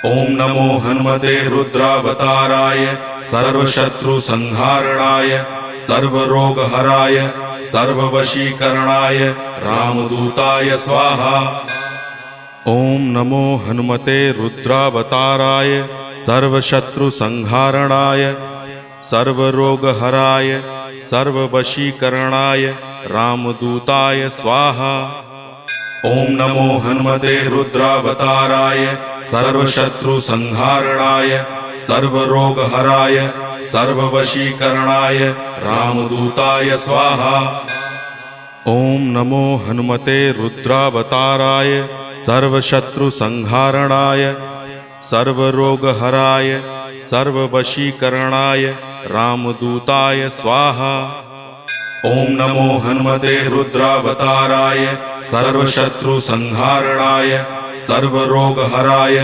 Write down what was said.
ओम नमो हनुमते रुद्रावताराय सर्वशत्रुसंहारणाय सर्वरोगहराय सर्ववशीकरणाय रामदूताय स्वाहा। ओम नमो हनुमते रुद्रावताराय सर्वशत्रुसंहारणाय सर्वरोगहराय सर्ववशीकरणाय रामदूताय स्वाहा। ओम नमो हनुमते रुद्रावताराय सर्वशत्रुसंहारणाय सर्वरोगहराय सर्ववशीकरणाय रामदूताय स्वाहा। ओम नमो हनुमते रुद्रावताराय सर्वशत्रुसंहारणाय सर्वरोगहराय सर्ववशीकरणाय रामदूताय स्वाहा। ओम नमो हनुमते रुद्रावताराय सर्वशत्रुसंहारणाय सर्वरोगहराय